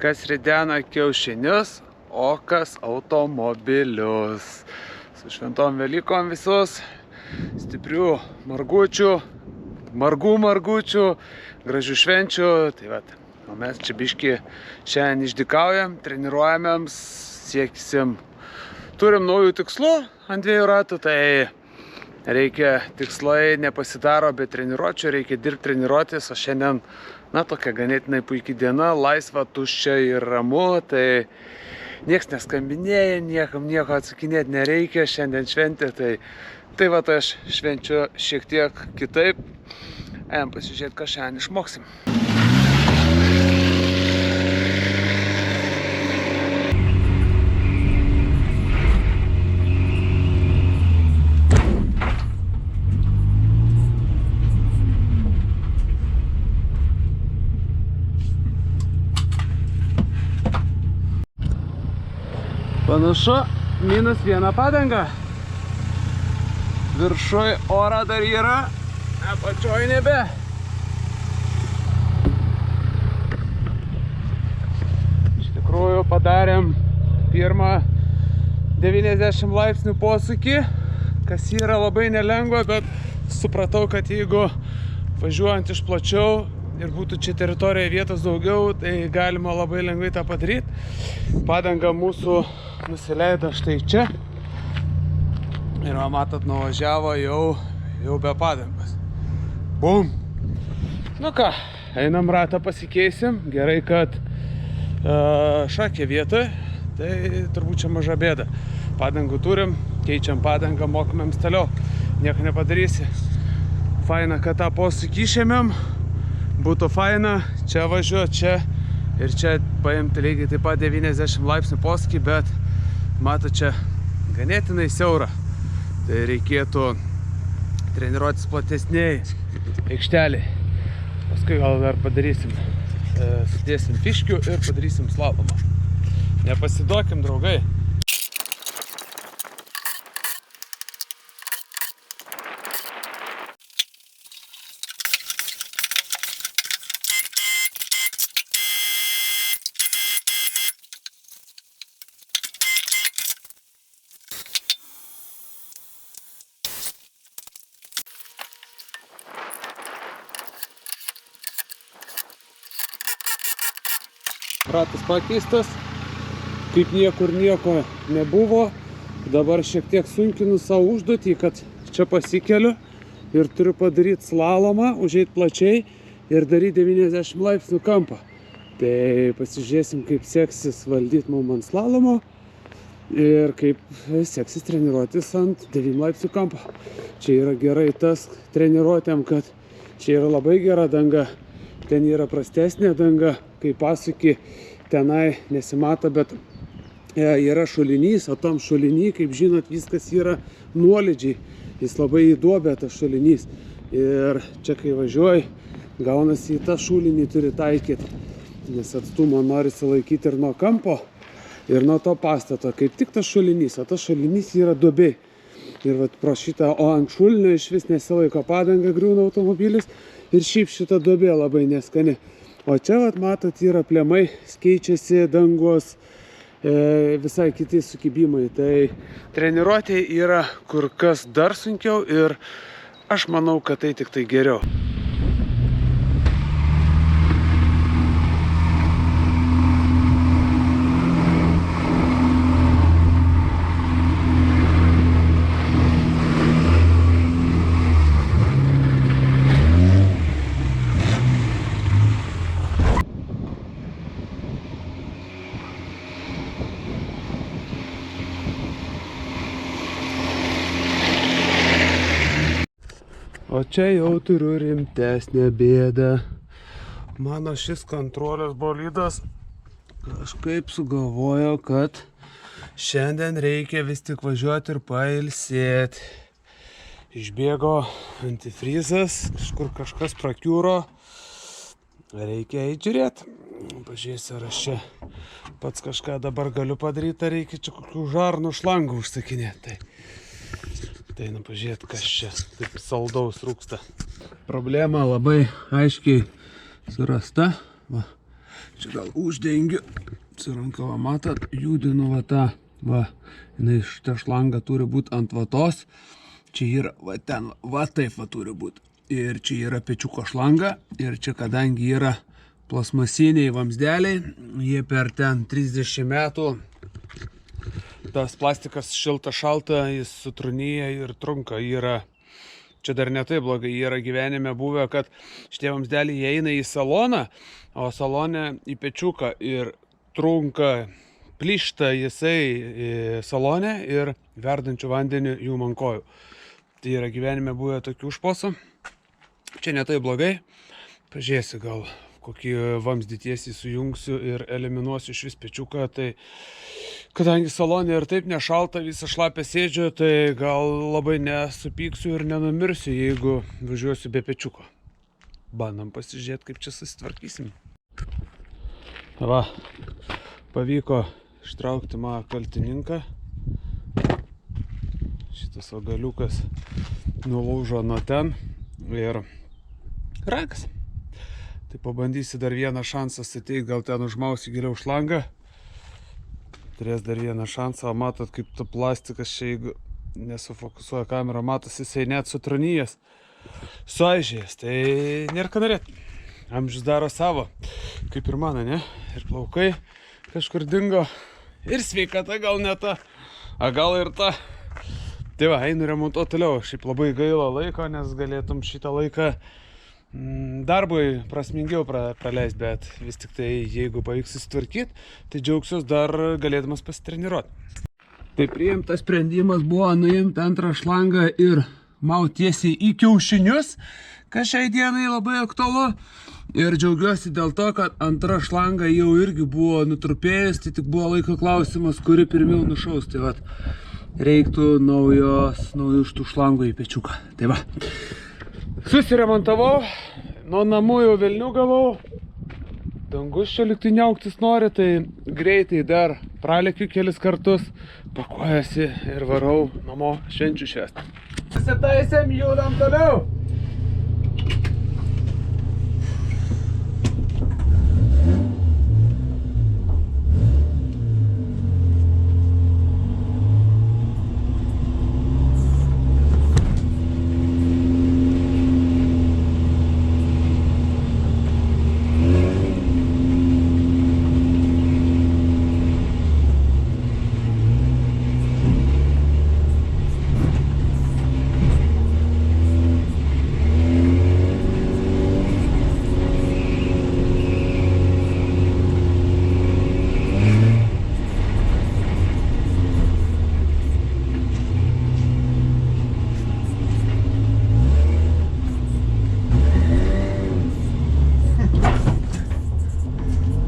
kas ridena kiaušinius, o kas automobilius. Su šventom Velykom visus, stiprių margučių, gražių švenčių. Tai vat, o mes čia biškį šiandien išdykaujam, treniruojamėms, siekisim. Turim naujų tikslų ant 2 ratų, tai reikia tikslai nepasidaro be treniruočių, reikia dirbti treniruotis, o šiandien, tokia ganėtinai puikia diena, laisva, tuščia ir ramu, tai nieks neskambinėja, niekam nieko atsakinėti nereikia, šiandien šventė, tai vat aš švenčiu šiek tiek kitaip, ėjom pasižiūrėti, ką šiandien išmoksim. Panašu, -1 padanga. Viršui ora dar yra, apačioj nebe. Iš tikrųjų padarėm pirmą 90 laipsnių posūkį, kas yra labai nelengva, bet supratau, kad jeigu važiuojant iš plačiau ir būtų čia teritorijoje vietos daugiau, tai galima labai lengvai tą padaryti. Padanga mūsų nusileido štai čia. Ir matot, nuvažiavo jau be padangos. Bum! Nu ką, einam ratą pasikeisim. Gerai, kad šakė vietoje, tai turbūt čia maža bėda. Padangų turim, keičiam padangą, mokomėms toliau. Nieko nepadarysi. Faina, kad tą posūkį išėmėm. Būtų faina čia važiuoti, čia ir čia paimti lygiai taip pat 90 laipsnių posūkį, bet mato čia ganėtinai siaura. Tai reikėtų treniruotis platesniai aikšteliai. Paskui gal dar padarysim, sudėsim fiškių ir padarysim slalomą. Nepasiduokim, draugai. Ratas pakeistas, kaip niekur nieko nebuvo. Dabar šiek tiek sunkinu savo užduotį, kad čia pasikeliu ir turiu padaryti slalomą, užeit plačiai ir daryti 90 laipsnių kampą. Tai pasižiūrėsim, kaip seksis valdyti mum ant slalomo ir kaip seksis treniruotis ant 9 laipsnių kampą. Čia yra gerai tas treniruotėm, kad čia yra labai gera danga. Ten yra prastesnė danga, kai pasukį tenai nesimato, bet yra šulinys, o tam šulinį, kaip žinot, viskas yra nuolydžiai. Jis labai įduobė tas šulinys. Ir čia, kai važiuoji, gaunasi į tą šulinį turi taikyti, nes atstumą nori silaikyti ir nuo kampo, ir nuo to pastato. Kaip tik tas šulinys, o tas šulinys yra duobė. Ir vat pro šitą, o ant šulinio iš vis nesilaiko padanga, griūna automobilis. Ir šiaip šita duobė labai neskani. O čia, vat, matot, yra plemai, keičiasi dangos, visai kiti sukibimai. Tai treniruotė yra kur kas dar sunkiau ir aš manau, kad tai tik tai geriau. O čia jau turiu rimtesnę bėdą. Mano šis kontrolės bolidas kažkaip sugalvojo, kad šiandien reikia vis tik važiuoti ir pailsėti. Išbėgo antifrizas, kažkas prakiūro. Reikia eiti žiūrėti. Pažiūrėsiu, ar aš čia pats kažką dabar galiu padaryti, ar reikia čia kokių žarnų šlangų užsakinėti. Tai pažiūrėti, kas čia taip saldaus rūksta. Problema labai aiškiai surasta. Va. Čia gal uždengiu. Su ranka, va, matot, judinu va tą, va, jinai šitą šlangą turi būti ant vatos. Čia yra, va ten, va taip va turi būti. Ir čia yra pečiuko šlanga. Ir čia, kadangi yra plasmasiniai vamsdeliai, jie per ten 30 metų, tas plastikas šilta, jis sutrūnyja ir trunka. Yra, čia dar ne taip blogai, yra gyvenime buvę, kad šitie vamsdeliai eina į saloną, o salone į pečiuką ir trunka, plyšta jisai į salonę ir verdančių vandeniu jų man kojų. Tai yra gyvenime buvę tokių užposų. Čia ne taip blogai. Pažiūrėsiu, gal kokį vamzdį tiesiai sujungsiu ir eliminuosiu iš vis pečiuką. Tai kadangi salonė ir taip nešalta, visą šlapę sėdžiu, tai gal labai nesupyksiu ir nenumirsiu, jeigu važiuosiu be pečiuko. Bandom pasižiūrėti, kaip čia susitvarkysim. Va, pavyko ištraukti mano kaltininką. Šitas vagaliukas nulaužo nuo ten ir ragas. Tai pabandysiu dar vieną šansą suteikti, gal ten užmausiu giliau šlangą. Turės dar vieną šansą, matot, kaip ta plastikas čia, jeigu nesufokusuoja kamerą, matos, jisai net sutrūnyjęs, suaižėjęs, tai nėra ką norėti. Amžius daro savo, kaip ir mano, ne? Ir plaukai kažkur dingo, ir sveikata gal ne ta, a gal ir ta. Tai va, einu remontuoti toliau. Šiaip labai gaila laiko, nes galėtum šitą laiką darbui prasmingiau praleisti, bet vis tik tai, jeigu pavyks susitvarkyti, tai džiaugsiuos dar galėdamas pasitreniruoti. Tai priimtas sprendimas buvo nuimti antrą šlangą ir mauti tiesiai į kiaušinius, kas šiai dienai labai aktualu. Ir džiaugiuosi dėl to, kad antra šlanga jau irgi buvo nutrupėjus, tai tik buvo laiko klausimas, kuri pirmiau nušaus. Tai vat, reiktų naujų šitų šlangų į pečiuką. Tai va. Susiremontavau, nuo namų jau velnių gavau, dangus čia liktai neauktis nori, tai greitai dar pralekiu kelis kartus, pakuojasi ir varau namo švenčių švęsti. Pasitaisėm, judam toliau.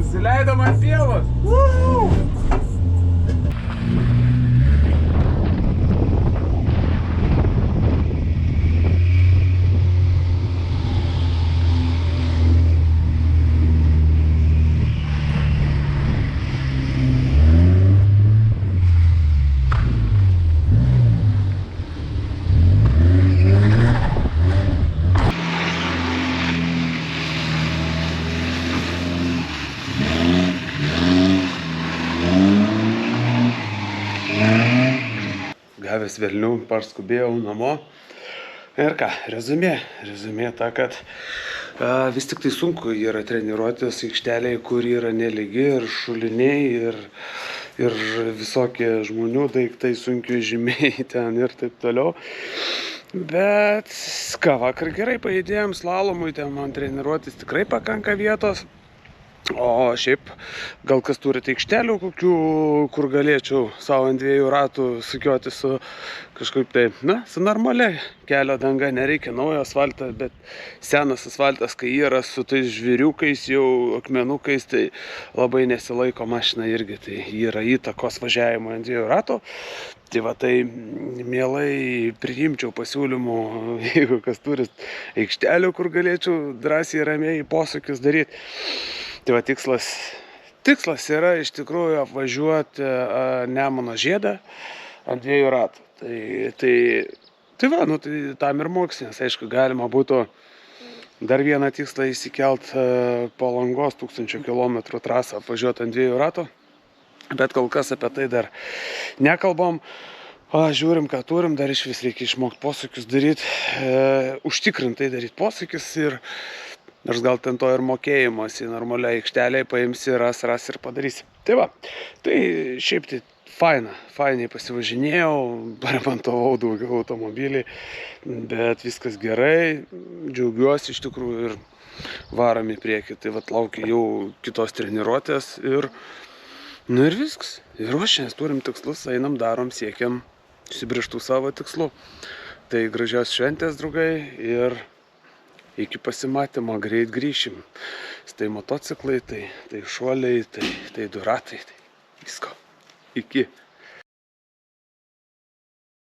Nusileidom ant pievos. Gavęs velnių, parskubėjau namo. Ir ką, rezumė ta, kad vis tik tai sunku yra treniruotis aikštelėje, kur yra nelygi ir šuliniai, ir visokie žmonių daiktai, sunkių žymiai ten ir taip toliau. Bet ką, vakar gerai pajudėjom slalomui, ten man treniruotis tikrai pakanka vietos. O šiaip, gal kas turite aikštelių kokių, kur galėčiau savo ant 2 ratų sukioti su kažkaip tai, su normalia kelio danga, nereikia naujo asfalto, bet senas asfaltas, kai yra su tais žviriukais, jau akmenukais, tai labai nesilaiko mašina irgi, tai yra įtakos važiavimo ant 2 ratų. Tai va, tai mielai priimčiau pasiūlymų, jeigu kas turi aikštelių, kur galėčiau drąsiai ramiai posūkius daryti. Tai va, tikslas yra iš tikrųjų apvažiuoti Nemuno žiedą ant 2 ratų. Tai va, tai tam ir mokslinės, aišku, galima būtų Dar vieną tikslą įsikelt Palangos 1000 km trasą apvažiuoti ant 2 ratų, bet kol kas apie tai dar nekalbam. Žiūrim, ką turim, dar iš vis reikia išmokti posūkius daryti, užtikrintai daryti posūkius ir nors gal ten to ir mokėjimas į normalią aikštelę paimsi, ras ir padarysi. Tai va, tai šiaip tai fainiai pasivažinėjau, paremontavau daugiau automobilį, bet viskas gerai, džiaugiuosi iš tikrųjų ir varam į priekį. Tai va, laukia jau kitos treniruotės ir viskas. Ir ruošiamės, turim tikslus, einam, darom, siekiam užsibrėžtų savo tikslų. Tai gražios šventės, draugai, ir iki pasimatymo greit grįšim. Tai motociklai, tai šuoliai, tai du ratai, tai visko. Iki.